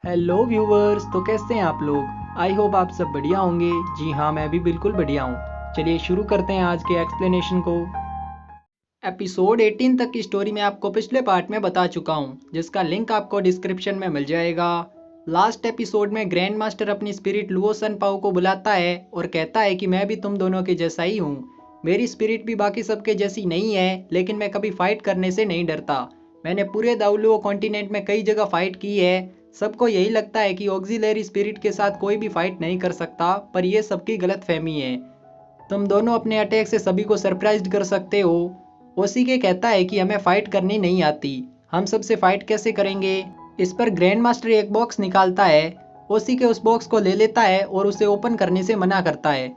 Hello viewers, तो कैसे हैं आप लोग। आई होप आप सब बढ़िया होंगे। जी हाँ, मैं भी बिल्कुल बढ़िया हूँ। चलिए शुरू करते हैं आज के एक्सप्लेनेशन को। एपिसोड 18 तक की स्टोरी मैं आपको पिछले पार्ट में बता चुका हूँ, जिसका लिंक आपको डिस्क्रिप्शन में मिल जाएगा। लास्ट एपिसोड में ग्रैंड मास्टर अपनी स्पिरिट लुओ सन पाओ को बुलाता है और कहता है कि मैं भी तुम दोनों के जैसा ही हूँ। मेरी स्पिरिट भी बाकी सबके जैसी नहीं है, लेकिन मैं कभी फाइट करने से नहीं डरता। मैंने पूरे दाउलुओ कॉन्टिनेंट में कई जगह फाइट की है। सबको यही लगता है कि ऑक्सिलरी स्पिरिट के साथ कोई भी फाइट नहीं कर सकता, पर यह सबकी गलतफहमी है। तुम दोनों अपने अटैक से सभी को सरप्राइज कर सकते हो। ओसीके कहता है कि हमें फाइट करनी नहीं आती, हम सबसे फाइट कैसे करेंगे। इस पर ग्रैंड मास्टर एक बॉक्स निकालता है। ओसीके उस बॉक्स को ले लेता है और उसे ओपन करने से मना करता है।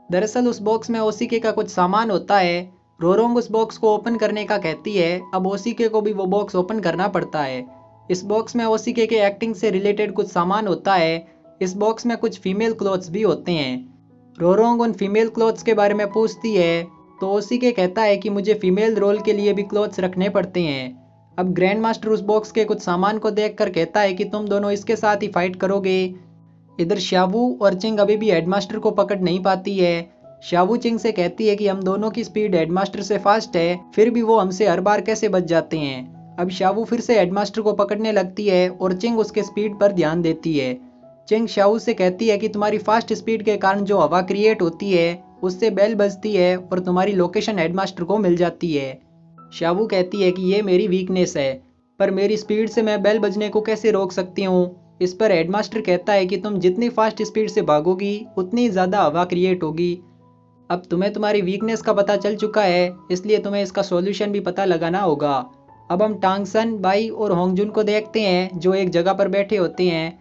दरअसल उस बॉक्स में ओसीके का कुछ सामान होता है। रोरोंग उस बॉक्स को ओपन करने का कहती है। अब ओसीके को भी वो बॉक्स ओपन करना पड़ता है। इस बॉक्स में ओसीके के एक्टिंग से रिलेटेड कुछ सामान होता है। इस बॉक्स में कुछ फीमेल क्लोथ्स भी होते हैं। रोरोंग उन फीमेल क्लोथ्स के बारे में पूछती है, तो ओसीके कहता है कि मुझे फीमेल रोल के लिए भी क्लोथ्स रखने पड़ते हैं। अब ग्रैंड मास्टर उस बॉक्स के कुछ सामान को देखकर कहता है कि तुम दोनों इसके साथ ही फाइट करोगे। इधर शावू और चिंग अभी भी हेडमास्टर को पकड़ नहीं पाती है। शावू चिंग से कहती है कि हम दोनों की स्पीड हेडमास्टर से फास्ट है, फिर भी वो हमसे हर बार कैसे बच जाते हैं। अब शावू फिर से हेडमास्टर को पकड़ने लगती है और चिंग उसके स्पीड पर ध्यान देती है। चिंग शावू से कहती है कि तुम्हारी फास्ट स्पीड के कारण जो हवा क्रिएट होती है, उससे बेल बजती है और तुम्हारी लोकेशन हेडमास्टर को मिल जाती है। शावू कहती है कि ये मेरी वीकनेस है, पर मेरी स्पीड से मैं बेल बजने को कैसे रोक सकती हूँ। इस पर हेडमास्टर कहता है कि तुम जितनी फास्ट स्पीड से भागोगी उतनी ज़्यादा हवा क्रिएट होगी। अब तुम्हें तुम्हारी वीकनेस का पता चल चुका है, इसलिए तुम्हें इसका सॉल्यूशन भी पता लगाना होगा। अब हम टांगसन, बाई और होंगजुन को देखते हैं, जो एक जगह पर बैठे होते हैं।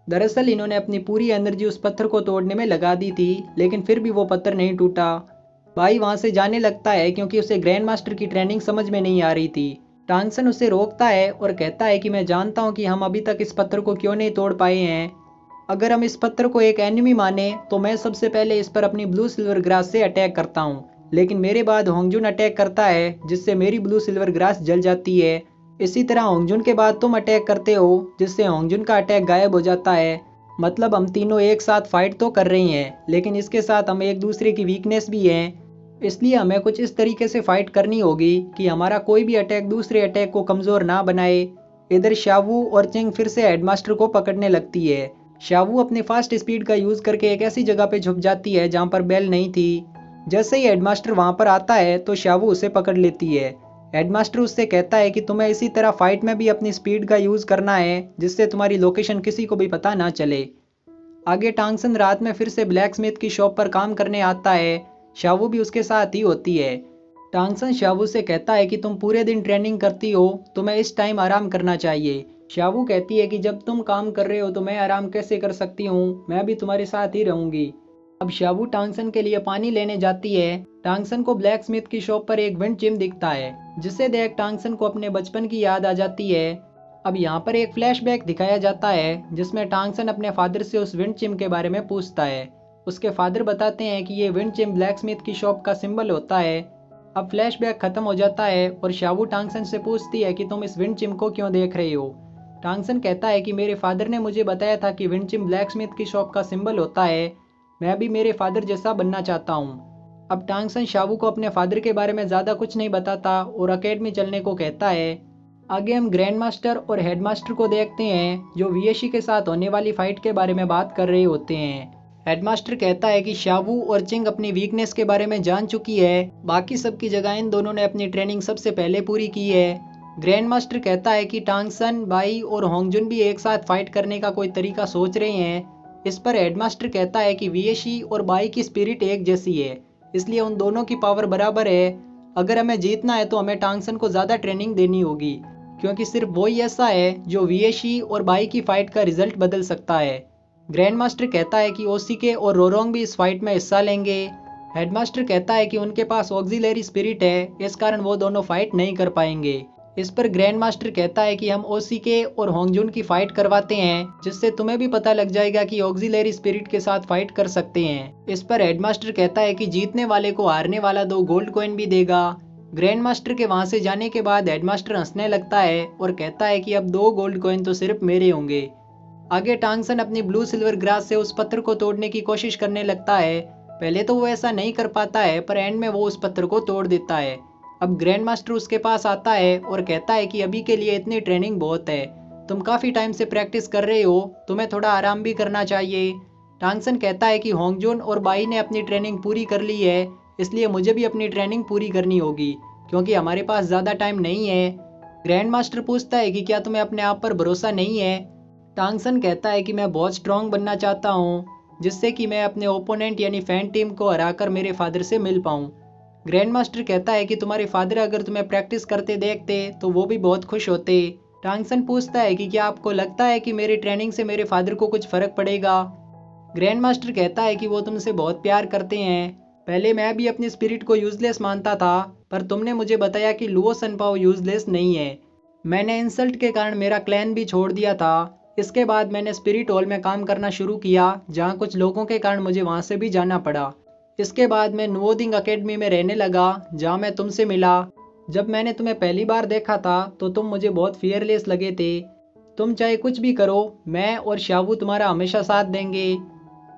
दरअसल इन्होंने अपनी पूरी एनर्जी उस पत्थर को तोड़ने में लगा दी थी, लेकिन फिर भी वो पत्थर नहीं टूटा। बाई वहां से जाने लगता है क्योंकि उसे ग्रैंड मास्टर की ट्रेनिंग समझ में नहीं आ रही थी। टांगसन उसे रोकता है और कहता है कि मैं जानता हूँ कि हम अभी तक इस पत्थर को क्यों नहीं तोड़ पाए हैं। अगर हम इस पत्थर को एक एनिमी माने तो मैं सबसे पहले इस पर अपनी ब्लू सिल्वर ग्रास से अटैक करता हूँ, लेकिन मेरे बाद होंगजुन अटैक करता है, जिससे मेरी ब्लू सिल्वर ग्रास जल जाती है। इसी तरह होंगजुन के बाद तुम अटैक करते हो, जिससे होंगजुन का अटैक गायब हो जाता है। मतलब हम तीनों एक साथ फाइट तो कर रही हैं, लेकिन इसके साथ हम एक दूसरे की वीकनेस भी हैं। इसलिए हमें कुछ इस तरीके से फाइट करनी होगी कि हमारा कोई भी अटैक दूसरे अटैक को कमजोर ना बनाए। इधर शावू और चिंग फिर से हेडमास्टर को पकड़ने लगती है। शावू अपने फास्ट स्पीड का यूज करके एक ऐसी जगह पे छुप जाती है जहाँ पर बेल नहीं थी। जैसे ही हेडमास्टर वहां पर आता है तो शावू उसे पकड़ लेती है। हेडमास्टर उससे कहता है कि तुम्हें इसी तरह फाइट में भी अपनी स्पीड का यूज करना है, जिससे तुम्हारी लोकेशन किसी को भी पता ना चले। आगे टांगसन रात में फिर से ब्लैक स्मिथ की शॉप पर काम करने आता है। शावू भी उसके साथ ही होती है। टांगसन शावू से कहता है कि तुम पूरे दिन ट्रेनिंग करती हो, तुम्हें इस टाइम आराम करना चाहिए। शावू कहती है कि जब तुम काम कर रहे हो तो मैं आराम कैसे कर सकती हूँ, मैं भी तुम्हारे साथ ही रहूंगी। अब शावू टांगसन के लिए पानी लेने जाती है। टांगसन को ब्लैक स्मिथ की शॉप पर एक विंड चिम दिखता है, जिसे देख टांगसन को अपने बचपन की याद आ जाती है। अब यहाँ पर एक फ्लैशबैक दिखाया जाता है, जिसमें टांगसन अपने फादर से उस विंड चिम के बारे में पूछता है। उसके फादर बताते हैं कि ये विंड चिम ब्लैक स्मिथ की शॉप का सिंबल होता है। अब फ्लैशबैक खत्म हो जाता है और शावू टांगसन से पूछती है कि तुम इस विंड चिम को क्यों देख रहे हो। टांगसन कहता है कि मेरे फादर ने मुझे बताया था कि विंड चिम ब्लैक स्मिथ की शॉप का सिंबल होता है, मैं भी मेरे फादर जैसा बनना चाहता हूँ। अब टांगसन शावू को अपने फादर के बारे में ज़्यादा कुछ नहीं बताता और अकेडमी चलने को कहता है। आगे हम ग्रैंड मास्टर और हेडमास्टर को देखते हैं, जो वीएशी के साथ होने वाली फाइट के बारे में बात कर रहे होते हैं। हेडमास्टर कहता है कि शावू और चिंग अपनी वीकनेस के बारे में जान चुकी है, बाकी सबकी जगह इन दोनों ने अपनी ट्रेनिंग सबसे पहले पूरी की है। ग्रैंड मास्टर कहता है कि टांगसन, बाई और होंगजुन भी एक साथ फाइट करने का कोई तरीका सोच रहे हैं। इस पर हेडमास्टर कहता है कि वीएशी और बाई की स्पिरिट एक जैसी है, इसलिए उन दोनों की पावर बराबर है। अगर हमें जीतना है तो हमें टांगसन को ज़्यादा ट्रेनिंग देनी होगी, क्योंकि सिर्फ वही ऐसा है जो वीएशी और बाई की फाइट का रिजल्ट बदल सकता है। ग्रैंड मास्टर कहता है कि ओसीके और रोरोंग भी इस फाइट में हिस्सा लेंगे। हेडमास्टर कहता है कि उनके पास ऑक्सिलरी स्पिरिट है, इस कारण वो दोनों फाइट नहीं कर पाएंगे। इस पर ग्रैंड मास्टर कहता है कि हम ओसीके और होंगजुन की फाइट करवाते हैं, जिससे तुम्हें भी पता लग जाएगा कि ऑक्सिलरी स्पिरिट के साथ फाइट कर सकते हैं। इस पर हेडमास्टर कहता है कि जीतने वाले को हारने वाला 2 गोल्ड कॉइन भी देगा। ग्रैंड मास्टर के वहां से जाने के बाद हेडमास्टर हंसने लगता है और कहता है कि अब 2 गोल्ड कॉइन तो सिर्फ मेरे होंगे। आगे टांगसन अपनी ब्लू सिल्वर ग्रास से उस पत्थर को तोड़ने की कोशिश करने लगता है। पहले तो वो ऐसा नहीं कर पाता है, पर एंड में वो उस पत्थर को तोड़ देता है। अब ग्रैंड मास्टर उसके पास आता है और कहता है कि अभी के लिए इतनी ट्रेनिंग बहुत है, तुम काफ़ी टाइम से प्रैक्टिस कर रहे हो, तुम्हें थोड़ा आराम भी करना चाहिए। टांगसन कहता है कि होंगजुन और बाई ने अपनी ट्रेनिंग पूरी कर ली है, इसलिए मुझे भी अपनी ट्रेनिंग पूरी करनी होगी, क्योंकि हमारे पास ज़्यादा टाइम नहीं है। ग्रैंड मास्टर पूछता है कि क्या तुम्हें अपने आप पर भरोसा नहीं है। टांगसन कहता है कि मैं बहुत स्ट्रांग बनना चाहता हूँ, जिससे कि मैं अपने ओपोनेंट यानी फैन टीम को हराकर मेरे फादर से मिल पाऊँ। ग्रैंड मास्टर कहता है कि तुम्हारे फादर अगर तुम्हें प्रैक्टिस करते देखते तो वो भी बहुत खुश होते। टांगसन पूछता है कि क्या आपको लगता है कि मेरी ट्रेनिंग से मेरे फादर को कुछ फ़र्क पड़ेगा। ग्रैंड मास्टर कहता है कि वो तुमसे बहुत प्यार करते हैं। पहले मैं भी अपनी स्पिरिट को यूजलेस मानता था, पर तुमने मुझे बताया कि लुओ सनपाओ यूजलेस नहीं है। मैंने इंसल्ट के कारण मेरा क्लैन भी छोड़ दिया था। इसके बाद मैंने स्पिरिट हॉल में काम करना शुरू किया, जहाँ कुछ लोगों के कारण मुझे वहाँ से भी जाना पड़ा। इसके बाद मैं नुओदिंग अकेडमी में रहने लगा, जहाँ मैं तुमसे मिला। जब मैंने तुम्हें पहली बार देखा था तो तुम मुझे बहुत फियरलेस लगे थे। तुम चाहे कुछ भी करो, मैं और शावू तुम्हारा हमेशा साथ देंगे।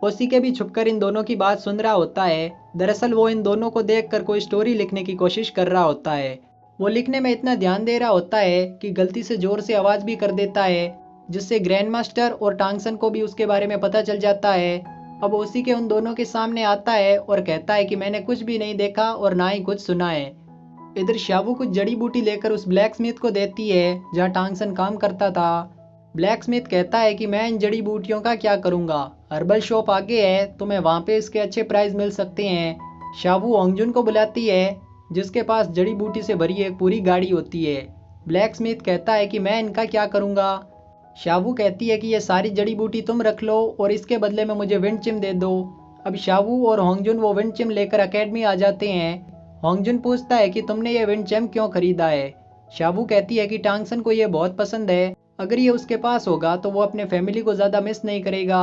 ओसीके भी छुपकर इन दोनों की बात सुन रहा होता है। दरअसल वो इन दोनों को देखकर कोई स्टोरी लिखने की कोशिश कर रहा होता है। वो लिखने में इतना ध्यान दे रहा होता है कि गलती से जोर से आवाज़ भी कर देता है, जिससे ग्रैंड मास्टर और टांगसन को भी उसके बारे में पता चल जाता है। अब ओसीके उन दोनों के सामने आता है और कहता है कि मैंने कुछ भी नहीं देखा और ना ही कुछ सुना है। इधर शावू कुछ जड़ी बूटी लेकर उस ब्लैक स्मिथ को देती है जहाँ टांगसन काम करता था। ब्लैक स्मिथ कहता है कि मैं इन जड़ी बूटियों का क्या करूँगा, हर्बल शॉप आगे है, तो मैं वहाँ पे इसके अच्छे प्राइस मिल सकते हैं। शावू होंगजुन को बुलाती है, जिसके पास जड़ी बूटी से भरी एक पूरी गाड़ी होती है। ब्लैक स्मिथ कहता है कि मैं इनका क्या करूँगा। शावू कहती है कि ये सारी जड़ी बूटी तुम रख लो और इसके बदले में मुझे विंड चिम दे दो। अब शावू और होंगजुन वो विंड चिम लेकर अकेडमी आ जाते हैं। होंगजुन पूछता है कि तुमने ये विंड चिम क्यों खरीदा है। शावू कहती है कि टांगसन को ये बहुत पसंद है, अगर ये उसके पास होगा तो वो अपने फैमिली को ज़्यादा मिस नहीं करेगा।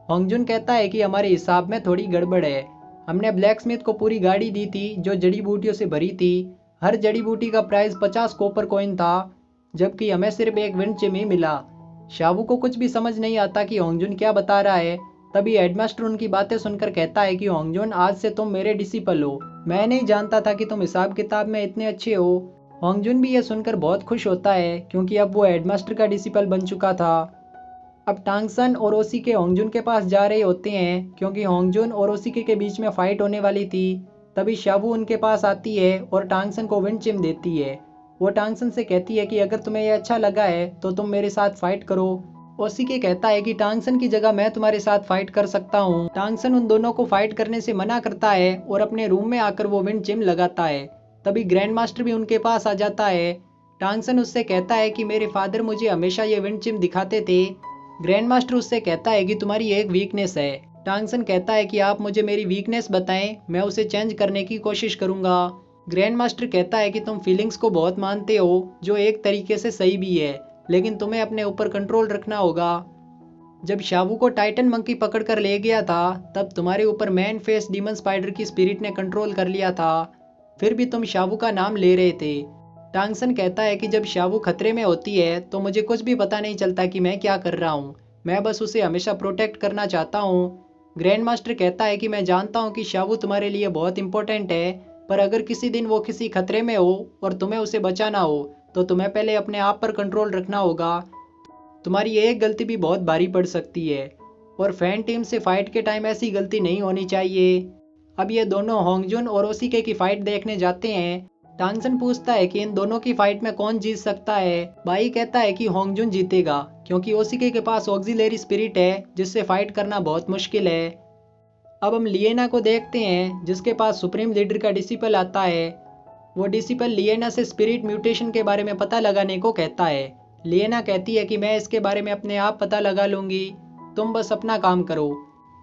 होंगजुन कहता है कि हमारे हिसाब में थोड़ी गड़बड़ है, हमने ब्लैक स्मिथ को पूरी गाड़ी दी थी जो जड़ी बूटियों से भरी थी। हर जड़ी बूटी का प्राइस 50 कॉपर कॉइन था, जबकि हमें सिर्फ एक विंड चिम ही मिला। शावू को कुछ भी समझ नहीं आता कि होंगजुन क्या बता रहा है। तभी हेडमास्टर उनकी बातें सुनकर कहता है कि होंगजुन, आज से तुम मेरे डिसिपल हो, मैं नहीं जानता था कि तुम हिसाब किताब में इतने अच्छे हो। होंगजुन भी ये सुनकर बहुत खुश होता है, क्योंकि अब वो हेडमास्टर का डिसिपल बन चुका था। अब टांगसन और ओसीके होंगजुन के पास जा रहे होते हैं, क्योंकि होंगजुन और ओसीके के बीच में फाइट होने वाली थी। तभी शावू उनके पास आती है और टांगसन को विंड चिम देती है। वो टांगसन से कहती है कि अगर तुम्हें ये अच्छा लगा है तो तुम मेरे साथ फाइट करो। ओसीके कहता है कि टांगसन की जगह मैं तुम्हारे साथ फाइट कर सकता हूँ। टांगसन उन दोनों को फाइट करने से मना करता है और अपने रूम में आकर वो विंड चिम लगाता है। तभी ग्रैंड मास्टर भी उनके पास आ जाता है। टांगसन उससे कहता है कि मेरे फादर मुझे हमेशा ये विंड चिम दिखाते थे। ग्रैंड मास्टर उससे कहता है कि तुम्हारी एक वीकनेस है। टांगसन कहता है कि आप मुझे मेरी वीकनेस बताएं, मैं उसे चेंज करने की कोशिश करूंगा। ग्रैंड मास्टर कहता है कि तुम फीलिंग्स को बहुत मानते हो, जो एक तरीके से सही भी है, लेकिन तुम्हें अपने ऊपर कंट्रोल रखना होगा। जब शावू को टाइटन मंकी पकड़ कर ले गया था, तब तुम्हारे ऊपर मैन फेस डीमन स्पाइडर की स्पिरिट ने कंट्रोल कर लिया था, फिर भी तुम शावू का नाम ले रहे थे। टांगसन कहता है कि जब शावू खतरे में होती है तो मुझे कुछ भी पता नहीं चलता कि मैं क्या कर रहा हूँ, मैं बस उसे हमेशा प्रोटेक्ट करना चाहता हूँ। ग्रैंड मास्टर कहता है कि मैं जानता हूँ कि शावू तुम्हारे लिए बहुत इंपॉर्टेंट है, पर अगर किसी दिन वो किसी खतरे में हो और तुम्हें उसे बचाना हो तो तुम्हें पहले अपने आप पर कंट्रोल रखना होगा। तुम्हारी एक गलती भी बहुत भारी पड़ सकती है, और फैन टीम से फाइट के टाइम ऐसी गलती नहीं होनी चाहिए। अब ये दोनों होंगजुन और ओसीके की फाइट देखने जाते हैं। टांगसन पूछता है कि इन दोनों की फाइट में कौन जीत सकता है। बाई कहता है कि होंगजुन जीतेगा, क्योंकि ओसीके के पास ऑक्सिलरी स्पिरिट है जिससे फाइट करना बहुत मुश्किल है। अब हम लिएना को देखते हैं, जिसके पास सुप्रीम लीडर का डिसिपल आता है। वो डिसिपल लिएना से स्पिरिट म्यूटेशन के बारे में पता लगाने को कहता है। लिएना कहती है कि मैं इसके बारे में अपने आप पता लगा लूँगी, तुम बस अपना काम करो।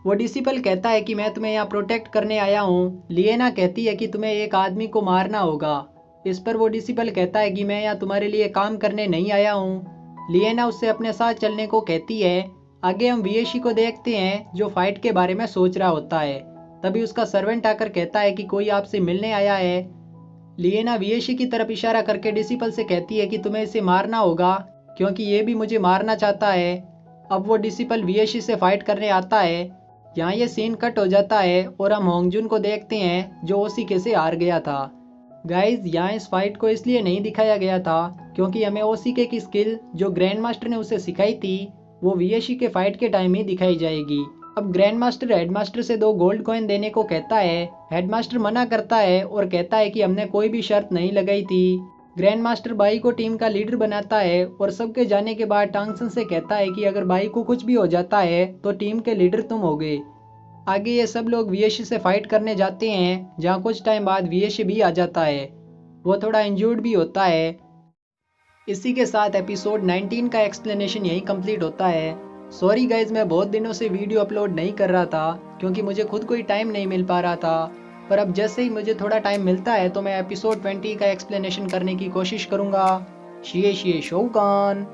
वो डिसिपल कहता है कि मैं तुम्हें यहाँ प्रोटेक्ट करने आया हूँ। लिएना कहती है कि तुम्हें एक आदमी को मारना होगा। इस पर वो डिसिपल कहता है कि मैं यहाँ तुम्हारे लिए काम करने नहीं आया हूँ। लिएना उससे अपने साथ चलने को कहती है। आगे हम वियेशी को देखते हैं, जो फाइट के बारे में सोच रहा होता है। तभी उसका सर्वेंट आकर कहता है कि कोई आपसे मिलने आया है। लिएना वियेशी की तरफ इशारा करके डिसिपल से कहती है कि तुम्हें इसे मारना होगा, क्योंकि ये भी मुझे मारना चाहता है। अब वो डिसिपल वीएशी से फाइट करने आता है। यहाँ ये सीन कट हो जाता है और हम होंगजुन को देखते हैं जो ओसीके से हार गया था। गाइज यहाँ इस फाइट को इसलिए नहीं दिखाया गया था क्योंकि हमें ओसीके की स्किल जो ग्रैंड मास्टर ने उसे सिखाई थी वो वीएशी के फाइट के टाइम ही दिखाई जाएगी। अब ग्रैंड मास्टर हेडमास्टर से 2 गोल्ड कॉइन देने को कहता है। हेडमास्टर मना करता है और कहता है कि हमने कोई भी शर्त नहीं लगाई थी। ग्रैंड मास्टर बाई को टीम का लीडर बनाता है और सबके जाने के बाद टांगसन से कहता है कि अगर बाई को कुछ भी हो जाता है तो टीम के लीडर तुम होगे। आगे ये सब लोग वीएशी से फाइट करने जाते हैं जहाँ कुछ टाइम बाद वीएशी भी आ जाता है। वो थोड़ा इंजर्ड भी होता है। इसी के साथ एपिसोड 19 का एक्सप्लेनेशन यही कंप्लीट होता है। सॉरी गाइज, मैं बहुत दिनों से वीडियो अपलोड नहीं कर रहा था क्योंकि मुझे खुद कोई टाइम नहीं मिल पा रहा था, पर अब जैसे ही मुझे थोड़ा टाइम मिलता है तो मैं एपिसोड 20 का एक्सप्लेनेशन करने की कोशिश करूँगा। शिए शिए शोगान।